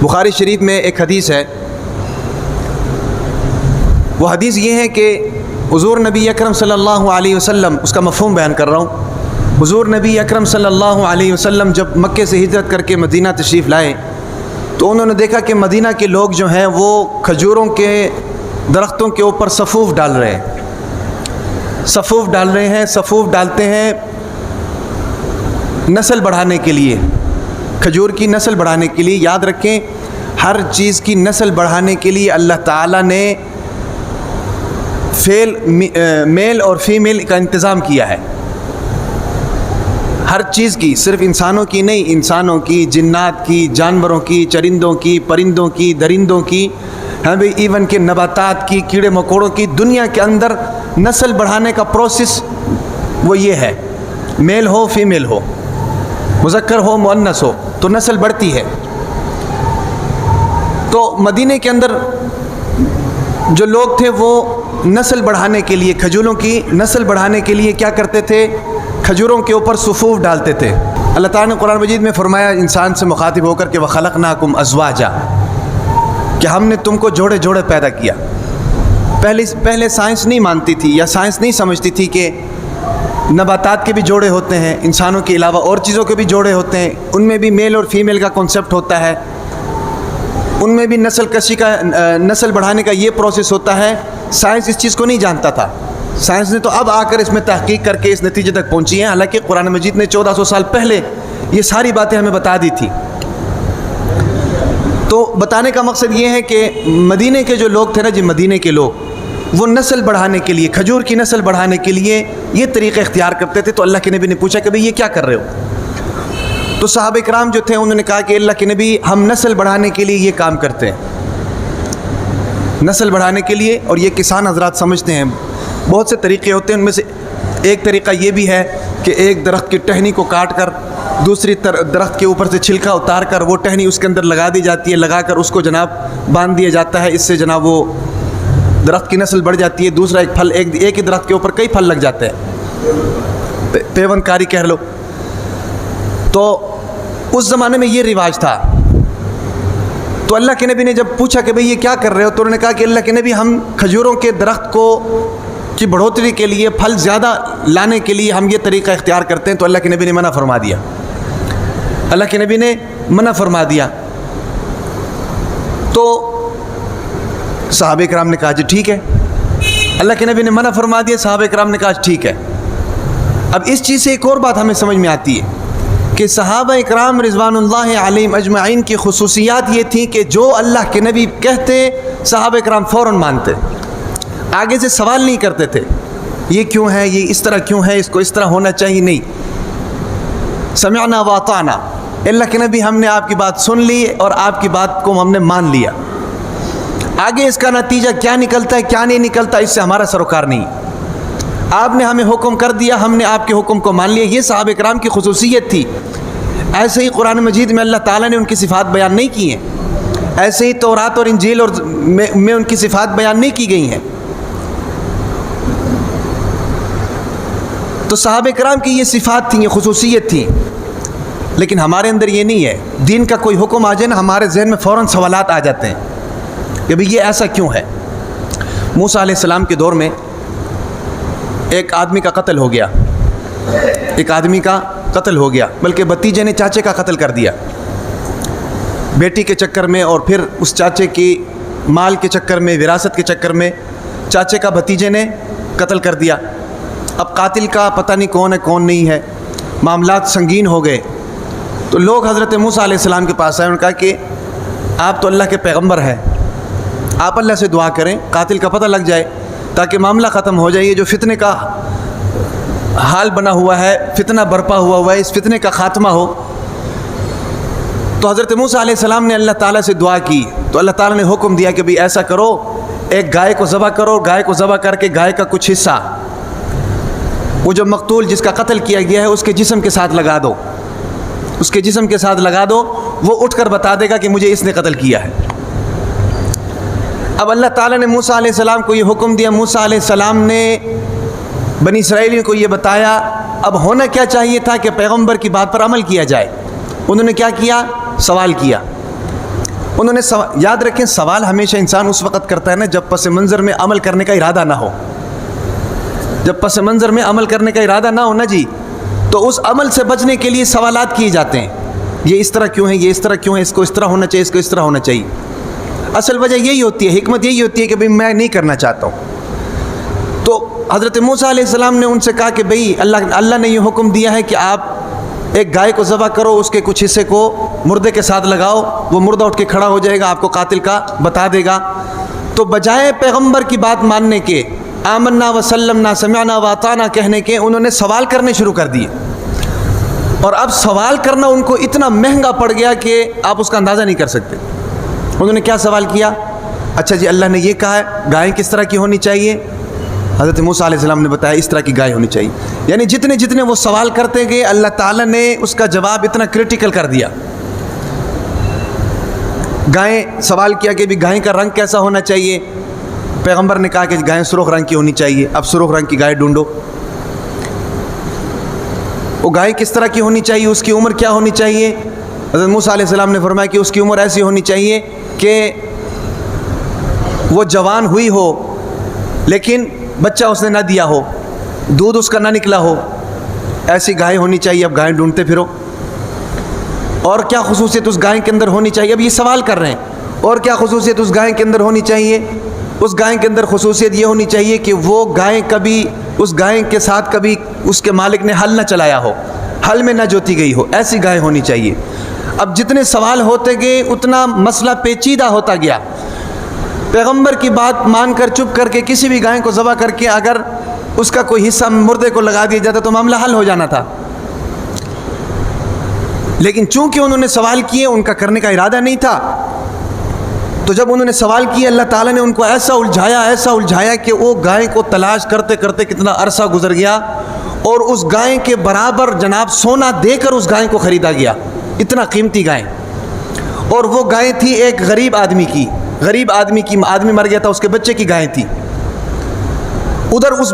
بخاری شریف میں ایک حدیث ہے، وہ حدیث یہ ہے کہ حضور نبی اکرم صلی اللہ علیہ وسلم، اس کا مفہوم بیان کر رہا ہوں، حضور نبی اکرم صلی اللہ علیہ وسلم جب مکے سے ہجرت کر کے مدینہ تشریف لائے تو انہوں نے دیکھا کہ مدینہ کے لوگ جو ہیں وہ کھجوروں کے درختوں کے اوپر صفوف ڈال رہے ہیں، صفوف ڈالتے ہیں نسل بڑھانے کے لیے، کھجور کی نسل بڑھانے کے لیے۔ یاد رکھیں، ہر چیز کی نسل بڑھانے کے لیے اللہ تعالیٰ نے میل اور فیمیل کا انتظام کیا ہے، ہر چیز کی، صرف انسانوں کی نہیں، انسانوں کی، جنات کی، جانوروں کی، چرندوں کی، پرندوں کی، درندوں کی، ہاں بھائی ایون کہ نباتات کی، کیڑے مکوڑوں کی۔ دنیا کے اندر نسل بڑھانے کا پروسیس وہ یہ ہے، میل ہو فیمیل ہو، مذکر ہو مؤنث ہو، تو نسل بڑھتی ہے۔ تو مدینے کے اندر جو لوگ تھے وہ نسل بڑھانے کے لیے، کھجوروں کی نسل بڑھانے کے لیے کیا کرتے تھے؟ کھجوروں کے اوپر صفوف ڈالتے تھے۔ اللہ تعالیٰ نے قرآن مجید میں فرمایا انسان سے مخاطب ہو کر کہ وَخَلَقْنَاكُمْ أَزْوَاجًا، کہ ہم نے تم کو جوڑے جوڑے پیدا کیا۔ پہلے سائنس نہیں مانتی تھی یا سائنس نہیں سمجھتی تھی کہ نباتات کے بھی جوڑے ہوتے ہیں، انسانوں کے علاوہ اور چیزوں کے بھی جوڑے ہوتے ہیں، ان میں بھی میل اور فیمیل کا کنسیپٹ ہوتا ہے، ان میں بھی نسل بڑھانے کا یہ پروسیس ہوتا ہے۔ سائنس اس چیز کو نہیں جانتا تھا، سائنس نے تو اب آ کر اس میں تحقیق کر کے اس نتیجے تک پہنچی ہیں، حالانکہ قرآن مجید نے 1400 سال پہلے یہ ساری باتیں ہمیں بتا دی تھی۔ تو بتانے کا مقصد یہ ہے کہ مدینے کے جو لوگ تھے نا جی، مدینے کے لوگ وہ نسل بڑھانے کے لیے، کھجور کی نسل بڑھانے کے لیے یہ طریقہ اختیار کرتے تھے۔ تو اللہ کے نبی نے پوچھا کہ بھئی یہ کیا کر رہے ہو؟ تو صحابہ کرام جو تھے انہوں نے کہا کہ اللہ کے نبی ہم نسل بڑھانے کے لیے یہ کام کرتے ہیں، نسل بڑھانے کے لیے۔ اور یہ کسان حضرات سمجھتے ہیں بہت سے طریقے ہوتے ہیں، ان میں سے ایک طریقہ یہ بھی ہے کہ ایک درخت کی ٹہنی کو کاٹ کر دوسری درخت کے اوپر سے چھلکا اتار کر وہ ٹہنی اس کے اندر لگا دی جاتی ہے، لگا کر اس کو جناب باندھ دیا جاتا ہے، اس سے جناب وہ درخت کی نسل بڑھ جاتی ہے۔ دوسرا ایک پھل، ایک ہی درخت کے اوپر کئی پھل لگ جاتے ہیں، پیوند کاری کہہ لو۔ تو اس زمانے میں یہ رواج تھا۔ تو اللہ کے نبی نے جب پوچھا کہ بھئی یہ کیا کر رہے ہو، تو انہوں نے کہا کہ اللہ کے نبی ہم کھجوروں کے درخت کی بڑھوتری کے لیے، پھل زیادہ لانے کے لیے ہم یہ طریقہ اختیار کرتے ہیں۔ تو اللہ کے نبی نے منع فرما دیا، اللہ کے نبی نے منع فرما دیا۔ تو صحابہ کرام نے کہا جی ٹھیک ہے، اللہ کے نبی نے منع فرما دیا، صحابہ کرام نے کہا ٹھیک ہے۔ اب اس چیز سے ایک اور بات ہمیں سمجھ میں آتی ہے کہ صحابہ اکرام رضوان اللہ علیہم اجمعین کی خصوصیات یہ تھیں کہ جو اللہ کے نبی کہتے صحابہ اکرام فوراً مانتے، آگے سے سوال نہیں کرتے تھے یہ کیوں ہے، یہ اس طرح کیوں ہے، اس کو اس طرح ہونا چاہیے، نہیں، سمعنا واطعنا، اللہ کے نبی ہم نے آپ کی بات سن لی اور آپ کی بات کو ہم نے مان لیا، آگے اس کا نتیجہ کیا نکلتا ہے کیا نہیں نکلتا اس سے ہمارا سروکار نہیں، آپ نے ہمیں حکم کر دیا، ہم نے آپ کے حکم کو مان لیا۔ یہ صحابہ کرام کی خصوصیت تھی۔ ایسے ہی قرآن مجید میں اللہ تعالیٰ نے ان کی صفات بیان نہیں کی ہیں، ایسے ہی تورات اور انجیل اور میں ان کی صفات بیان نہیں کی گئی ہیں۔ تو صحابہ کرام کی یہ صفات تھیں، یہ خصوصیت تھی، لیکن ہمارے اندر یہ نہیں ہے۔ دین کا کوئی حکم آ جائے نا، ہمارے ذہن میں فوراً سوالات آ جاتے ہیں کہ بھئی یہ ایسا کیوں ہے۔ موسیٰ علیہ السلام کے دور میں ایک آدمی کا قتل ہو گیا، ایک آدمی کا قتل ہو گیا، بلکہ بھتیجے نے چاچے کا قتل کر دیا بیٹی کے چکر میں، اور پھر اس چاچے کی مال کے چکر میں، وراثت کے چکر میں چاچے کا بھتیجے نے قتل کر دیا۔ اب قاتل کا پتہ نہیں کون ہے کون نہیں ہے، معاملات سنگین ہو گئے۔ تو لوگ حضرت موسیٰ علیہ السلام کے پاس آئے، انہوں نے کہا کہ آپ تو اللہ کے پیغمبر ہیں، آپ اللہ سے دعا کریں قاتل کا پتہ لگ جائے تاکہ معاملہ ختم ہو جائے، یہ جو فتنے کا حال بنا ہوا ہے، فتنہ برپا ہوا ہے، اس فتنے کا خاتمہ ہو۔ تو حضرت موسیٰ علیہ السلام نے اللہ تعالیٰ سے دعا کی، تو اللہ تعالیٰ نے حکم دیا کہ بھئی ایسا کرو، ایک گائے کو ذبح کرو، گائے کو ذبح کر کے گائے کا کچھ حصہ وہ جو مقتول جس کا قتل کیا گیا ہے اس کے جسم کے ساتھ لگا دو، اس کے جسم کے ساتھ لگا دو، وہ اٹھ کر بتا دے گا کہ مجھے اس نے قتل کیا ہے۔ اب اللہ تعالیٰ نے موسیٰ علیہ السلام کو یہ حکم دیا، موسیٰ علیہ السلام نے بنی اسرائیلیوں کو یہ بتایا۔ اب ہونا کیا چاہیے تھا کہ پیغمبر کی بات پر عمل کیا جائے، انہوں نے کیا کیا؟ سوال کیا، انہوں نے یاد رکھیں سوال ہمیشہ انسان اس وقت کرتا ہے نا جب پس منظر میں عمل کرنے کا ارادہ نہ ہو. جب پس منظر میں عمل کرنے کا ارادہ نہ ہو نا جی, تو اس عمل سے بچنے کے لیے سوالات کیے جاتے ہیں. یہ اس طرح کیوں ہے, یہ اس طرح کیوں ہے, اس کو اس طرح ہونا چاہیے, اس کو اس طرح ہونا چاہیے. اصل وجہ یہی ہوتی ہے, حکمت یہی ہوتی ہے کہ بھئی میں نہیں کرنا چاہتا ہوں. تو حضرت موسیٰ علیہ السلام نے ان سے کہا کہ بھئی اللہ نے یہ حکم دیا ہے کہ آپ ایک گائے کو ذبح کرو, اس کے کچھ حصے کو مردے کے ساتھ لگاؤ, وہ مردہ اٹھ کے کھڑا ہو جائے گا, آپ کو قاتل کا بتا دے گا. تو بجائے پیغمبر کی بات ماننے کے, آمنا وسلمنا سمعنا واطعنا کہنے کے, انہوں نے سوال کرنے شروع کر دیے. اور اب سوال کرنا ان کو اتنا مہنگا پڑ گیا کہ آپ اس کا اندازہ نہیں کر سکتے. انہوں نے کیا سوال کیا؟ اچھا جی اللہ نے یہ کہا ہے گائے کس طرح کی ہونی چاہیے؟ حضرت موسیٰ علیہ السلام نے بتایا اس طرح کی گائے ہونی چاہیے. یعنی جتنے جتنے وہ سوال کرتے گئے اللہ تعالیٰ نے اس کا جواب اتنا کرٹیکل کر دیا. گائیں سوال کیا کہ بھی گائیں کا رنگ کیسا ہونا چاہیے؟ پیغمبر نے کہا کہ گائیں سرخ رنگ کی ہونی چاہیے. اب سرخ رنگ کی گائے ڈھونڈو. وہ گائے کس طرح کی ہونی چاہیے, اس کی عمر کیا ہونی چاہیے؟ حضرت موسیٰ علیہ السلام نے فرمایا کہ اس کی عمر ایسی ہونی چاہیے کہ وہ جوان ہوئی ہو لیکن بچہ اس نے نہ دیا ہو, دودھ اس کا نہ نکلا ہو, ایسی گائے ہونی چاہیے. اب گائیں ڈھونڈتے پھرو. اور کیا خصوصیت اس گائے کے اندر ہونی چاہیے؟ اب یہ سوال کر رہے ہیں اور کیا خصوصیت اس گائے کے اندر ہونی چاہیے؟ اس گائے کے اندر خصوصیت یہ ہونی چاہیے کہ وہ گائے کبھی اس گائے کے ساتھ کبھی اس کے مالک نے ہل نہ چلایا ہو, ہل میں نہ جوتی گئی ہو, ایسی گائے ہونی چاہیے. اب جتنے سوال ہوتے گئے اتنا مسئلہ پیچیدہ ہوتا گیا. پیغمبر کی بات مان کر چپ کر کے کسی بھی گائے کو ذبح کر کے اگر اس کا کوئی حصہ مردے کو لگا دیا جاتا تو معاملہ حل ہو جانا تھا. لیکن چونکہ انہوں نے سوال کیے, ان کا کرنے کا ارادہ نہیں تھا, تو جب انہوں نے سوال کیا اللہ تعالیٰ نے ان کو ایسا الجھایا کہ وہ گائے کو تلاش کرتے کرتے کتنا عرصہ گزر گیا اور اس گائے کے برابر جناب سونا دے کر اس گائے کو خریدا گیا. اتنا قیمتی گائے. اور وہ گائے تھی ایک غریب آدمی کی, آدمی مر گیا تھا, اس کے بچے کی گائے تھی. ادھر اس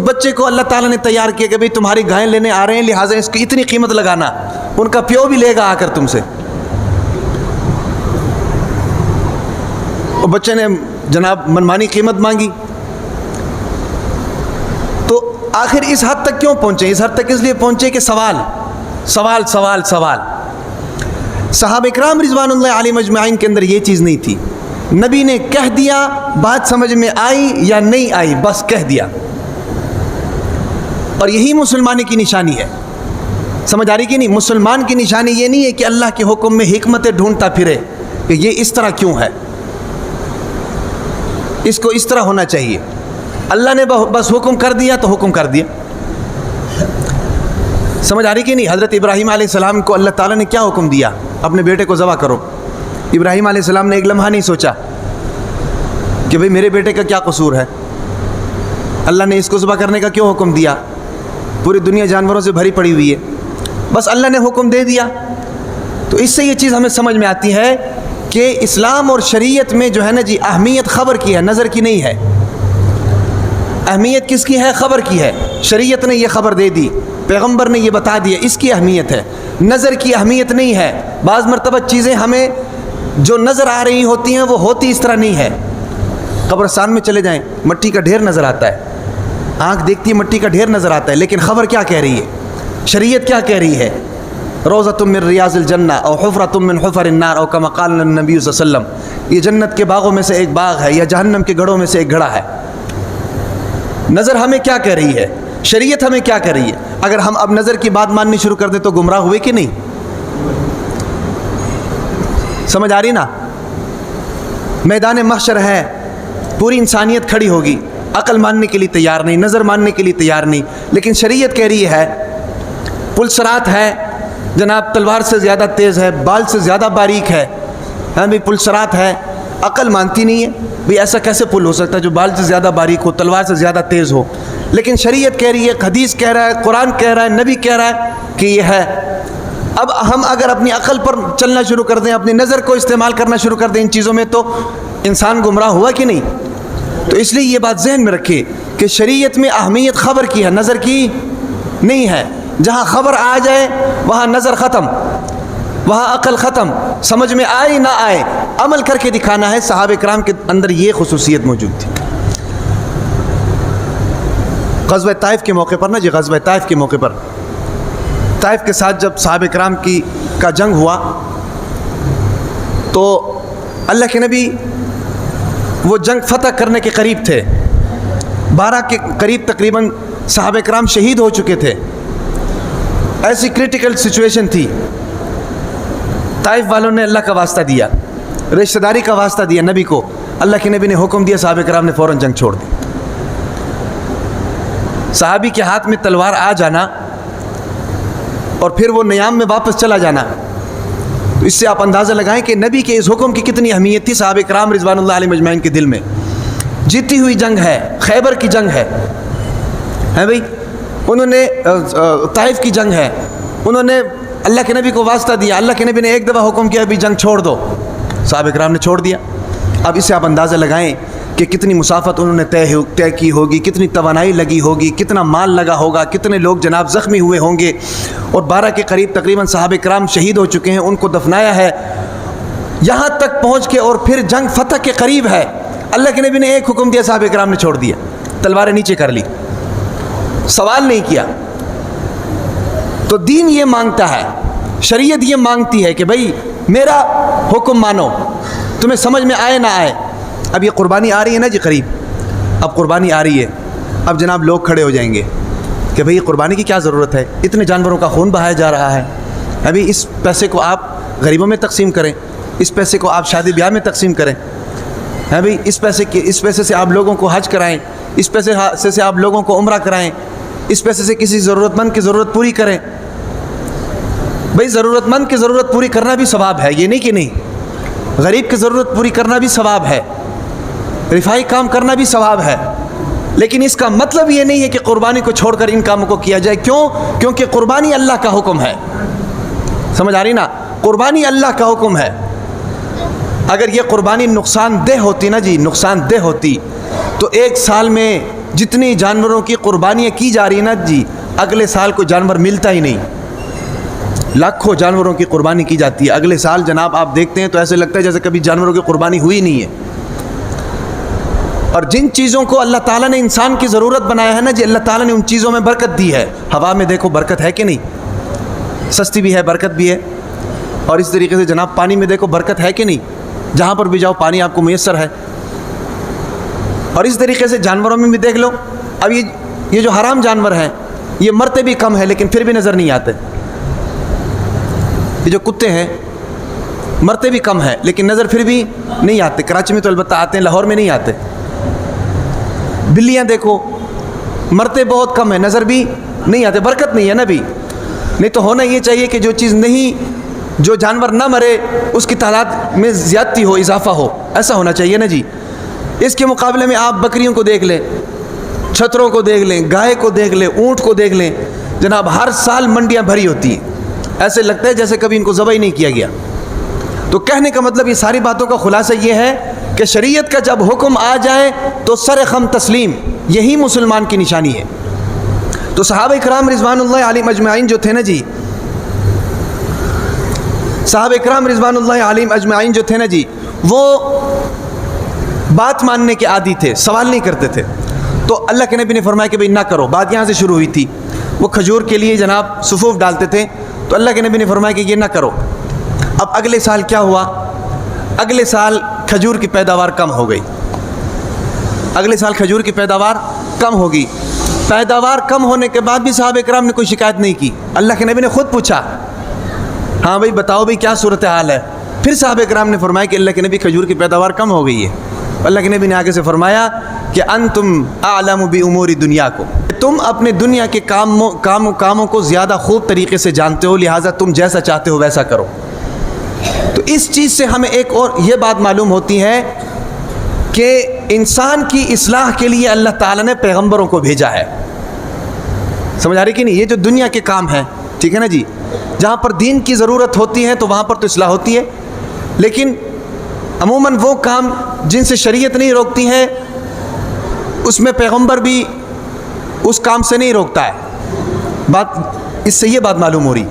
بچے کو اللہ تعالیٰ نے تیار کیا کہ بھئی تمہاری گائیں لینے آ رہے ہیں لہٰذا اس کی اتنی قیمت لگانا. ان کا پیو بھی لے گا آ کر تم سے. اور بچے نے جناب منمانی قیمت مانگی. تو آخر اس حد تک کیوں پہنچے؟ اس حد تک اس لیے پہنچے کہ سوال. صحابہ اکرام رضوان اللہ علیہم اجمعین کے اندر یہ چیز نہیں تھی. نبی نے کہہ دیا, بات سمجھ میں آئی یا نہیں آئی, بس کہہ دیا. اور یہی مسلمانی کی نشانی ہے. سمجھ آ رہی کہ نہیں؟ مسلمان کی نشانی یہ نہیں ہے کہ اللہ کے حکم میں حکمتیں ڈھونڈتا پھرے کہ یہ اس طرح کیوں ہے, اس کو اس طرح ہونا چاہیے. اللہ نے بس حکم کر دیا تو حکم کر دیا. سمجھ آ رہی کہ نہیں؟ حضرت ابراہیم علیہ السلام کو اللہ تعالیٰ نے کیا حکم دیا؟ اپنے بیٹے کو ذبح کرو. ابراہیم علیہ السلام نے ایک لمحہ نہیں سوچا کہ بھئی میرے بیٹے کا کیا قصور ہے, اللہ نے اس کو ذبح کرنے کا کیوں حکم دیا؟ پوری دنیا جانوروں سے بھری پڑی ہوئی ہے, بس اللہ نے حکم دے دیا. تو اس سے یہ چیز ہمیں سمجھ میں آتی ہے کہ اسلام اور شریعت میں جو ہے نا جی اہمیت خبر کی ہے, نظر کی نہیں ہے. اہمیت کس کی ہے؟ خبر کی ہے. شریعت نے یہ خبر دے دی, پیغمبر نے یہ بتا دیا, اس کی اہمیت ہے. نظر کی اہمیت نہیں ہے. بعض مرتبہ چیزیں ہمیں جو نظر آ رہی ہوتی ہیں وہ ہوتی اس طرح نہیں ہے. قبرستان میں چلے جائیں, مٹی کا ڈھیر نظر آتا ہے, آنکھ دیکھتی ہے مٹی کا ڈھیر نظر آتا ہے, لیکن خبر کیا کہہ رہی ہے؟ شریعت کیا کہہ رہی ہے؟ روضۃ من ریاض الجنہ او حفرۃ من حفر النار او کما قال النبی صلی اللہ علیہ وسلم. یہ جنت کے باغوں میں سے ایک باغ ہے یا جہنم کے گڑھوں میں سے ایک گڑھا ہے. نظر ہمیں کیا کہہ رہی ہے؟ شریعت ہمیں کیا کہہ رہی ہے؟ اگر ہم اب نظر کی بات ماننی شروع کر دیں تو گمراہ ہوئے کہ نہیں؟ سمجھ آ رہی نا؟ میدان محشر ہے, پوری انسانیت کھڑی ہوگی, عقل ماننے کے لیے تیار نہیں, نظر ماننے کے لیے تیار نہیں, لیکن شریعت کہہ رہی ہے پلسرات ہے جناب, تلوار سے زیادہ تیز ہے, بال سے زیادہ باریک ہے. ہاں بھی پلسرات ہے, عقل مانتی نہیں ہے بھئی ایسا کیسے پل ہو سکتا ہے جو بال سے زیادہ باریک ہو, تلوار سے زیادہ تیز ہو. لیکن شریعت کہہ رہی ہے, حدیث کہہ رہا ہے, قرآن کہہ رہا ہے, نبی کہہ رہا ہے کہ یہ ہے. اب ہم اگر اپنی عقل پر چلنا شروع کر دیں, اپنی نظر کو استعمال کرنا شروع کر دیں ان چیزوں میں, تو انسان گمراہ ہوا کہ نہیں؟ تو اس لیے یہ بات ذہن میں رکھے کہ شریعت میں اہمیت خبر کی ہے, نظر کی نہیں ہے. جہاں خبر آ جائے وہاں نظر ختم. وہاں عقل ختم، سمجھ میں آئے نہ آئے عمل کر کے دکھانا ہے۔ صحابہ کرام کے اندر یہ خصوصیت موجود تھی۔ غزوہ طائف کے موقع پر غزوہ طائف کے موقع پر طائف کے ساتھ جب صحابہ کرام کا جنگ ہوا تو اللہ کے نبی وہ جنگ فتح کرنے کے قریب تھے، 12 کے قریب تقریباً صحابہ کرام شہید ہو چکے تھے، ایسی کریٹیکل سچویشن تھی۔ طائف والوں نے اللہ کا واسطہ دیا، رشتہ داری کا واسطہ دیا نبی کو، اللہ کے نبی نے حکم دیا، صحابہ کرام نے فوراً جنگ چھوڑ دی۔ صحابی کے ہاتھ میں تلوار آ جانا اور پھر وہ نیام میں واپس چلا جانا، تو اس سے آپ اندازہ لگائیں کہ نبی کے اس حکم کی کتنی اہمیت تھی صحابہ کرام رضوان اللہ علیہم اجمعین کے دل میں۔ جیتی ہوئی جنگ ہے، خیبر کی جنگ ہے بھائی، انہوں نے طائف کی جنگ ہے، انہوں نے اللہ کے نبی کو واسطہ دیا، اللہ کے نبی نے ایک دفعہ حکم کیا ابھی جنگ چھوڑ دو، صحابہ کرام نے چھوڑ دیا۔ اب اس سے آپ اندازہ لگائیں کہ کتنی مسافت انہوں نے طے کی ہوگی، کتنی توانائی لگی ہوگی، کتنا مال لگا ہوگا، کتنے لوگ جناب زخمی ہوئے ہوں گے، اور 12 کے قریب تقریباً صحابہ کرام شہید ہو چکے ہیں، ان کو دفنایا ہے، یہاں تک پہنچ کے اور پھر جنگ فتح کے قریب ہے، اللہ کے نبی نے ایک حکم دیا، صحابہ کرام نے چھوڑ دیا، تلواریں نیچے کر لی، سوال نہیں کیا۔ تو دین یہ مانگتا ہے، شریعت یہ مانگتی ہے کہ بھئی میرا حکم مانو، تمہیں سمجھ میں آئے نہ آئے۔ اب یہ قربانی آ رہی ہے نا جی قریب، اب قربانی آ رہی ہے، اب جناب لوگ کھڑے ہو جائیں گے کہ بھئی قربانی کی کیا ضرورت ہے، اتنے جانوروں کا خون بہایا جا رہا ہے، ابھی اس پیسے کو آپ غریبوں میں تقسیم کریں، اس پیسے کو آپ شادی بیاہ میں تقسیم کریں، بھئی اس پیسے سے آپ لوگوں کو حج کرائیں، اس پیسے سے آپ لوگوں کو عمرہ کرائیں، اس پیسے سے کسی ضرورت مند کی ضرورت پوری کریں۔ بھئی ضرورت مند کی ضرورت پوری کرنا بھی ثواب ہے، یہ نہیں کہ نہیں، غریب کی ضرورت پوری کرنا بھی ثواب ہے، رفاہی کام کرنا بھی ثواب ہے، لیکن اس کا مطلب یہ نہیں ہے کہ قربانی کو چھوڑ کر ان کاموں کو کیا جائے۔ کیوں؟ کیونکہ قربانی اللہ کا حکم ہے، سمجھ آ رہی نا، قربانی اللہ کا حکم ہے۔ اگر یہ قربانی نقصان دہ ہوتی نا جی، نقصان دہ ہوتی تو ایک سال میں جتنی جانوروں کی قربانیاں کی جا رہی نا جی، اگلے سال کوئی جانور ملتا ہی نہیں، لاکھوں جانوروں کی قربانی کی جاتی ہے، اگلے سال جناب آپ دیکھتے ہیں تو ایسے لگتا ہے جیسے کبھی جانوروں کی قربانی ہوئی نہیں ہے۔ اور جن چیزوں کو اللہ تعالیٰ نے انسان کی ضرورت بنایا ہے نا جی، اللہ تعالیٰ نے ان چیزوں میں برکت دی ہے۔ ہوا میں دیکھو برکت ہے کہ نہیں، سستی بھی ہے، برکت بھی ہے، اور اس طریقے سے جناب پانی میں دیکھو برکت ہے کہ نہیں، جہاں پر بھی جاؤ پانی آپ کو میسر ہے، اور اس طریقے سے جانوروں میں بھی دیکھ لو۔ اب یہ جو حرام جانور ہیں یہ مرتے بھی کم ہیں لیکن پھر بھی نظر نہیں آتے، یہ جو کتے ہیں مرتے بھی کم ہیں لیکن نظر پھر بھی نہیں آتے، کراچی میں تو البتہ آتے ہیں، لاہور میں نہیں آتے۔ بلیاں دیکھو مرتے بہت کم ہیں، نظر بھی نہیں آتے، برکت نہیں ہے نا بھی، نہیں تو ہونا یہ چاہیے کہ جو چیز نہیں، جو جانور نہ مرے اس کی تعداد میں زیادتی ہو، اضافہ ہو، ایسا ہونا چاہیے نا جی۔ اس کے مقابلے میں آپ بکریوں کو دیکھ لیں، چھتروں کو دیکھ لیں، گائے کو دیکھ لیں، اونٹ کو دیکھ لیں، جناب ہر سال منڈیاں بھری ہوتی ہیں، ایسے لگتا ہے جیسے کبھی ان کو ذبح ہی نہیں کیا گیا۔ تو کہنے کا مطلب یہ ساری باتوں کا خلاصہ یہ ہے کہ شریعت کا جب حکم آ جائے تو سر خم تسلیم، یہی مسلمان کی نشانی ہے۔ تو صحابہ کرام رضوان اللہ علیہم اجمعین جو تھے نا جی، صحابہ کرام رضوان اللہ علیہم اجمعین جو تھے نا جی، وہ بات ماننے کے عادی تھے، سوال نہیں کرتے تھے۔ تو اللہ کے نبی نے فرمایا کہ بھئی نہ کرو، بات یہاں سے شروع ہوئی تھی، وہ کھجور کے لیے جناب صفوف ڈالتے تھے، تو اللہ کے نبی نے فرمایا کہ یہ نہ کرو۔ اب اگلے سال کیا ہوا؟ اگلے سال کھجور کی پیداوار کم ہو گئی، اگلے سال کھجور کی پیداوار کم ہوگی۔ پیداوار کم ہونے کے بعد بھی صحابہ کرام نے کوئی شکایت نہیں کی، اللہ کے نبی نے خود پوچھا، ہاں بھئی بتاؤ بھئی کیا صورتحال ہے؟ پھر صحابہ کرام نے فرمایا کہ اللہ کے نبی کھجور کی پیداوار کم ہو گئی ہے۔ اللہ کے نبی نے آگے سے فرمایا کہ انتم اعلم بامور دنیاکم، تم اپنے دنیا کے کاموں کو زیادہ خوب طریقے سے جانتے ہو، لہٰذا تم جیسا چاہتے ہو ویسا کرو۔ تو اس چیز سے ہمیں ایک اور یہ بات معلوم ہوتی ہے کہ انسان کی اصلاح کے لیے اللہ تعالیٰ نے پیغمبروں کو بھیجا ہے، سمجھ آ رہی کہ نہیں؟ یہ جو دنیا کے کام ہیں، ٹھیک ہے نا جی، جہاں پر دین کی ضرورت ہوتی ہے تو وہاں پر تو اصلاح ہوتی ہے، لیکن عموماً وہ کام جن سے شریعت نہیں روکتی ہے اس میں پیغمبر بھی اس کام سے نہیں روکتا ہے۔ بات اس سے یہ بات معلوم ہو رہی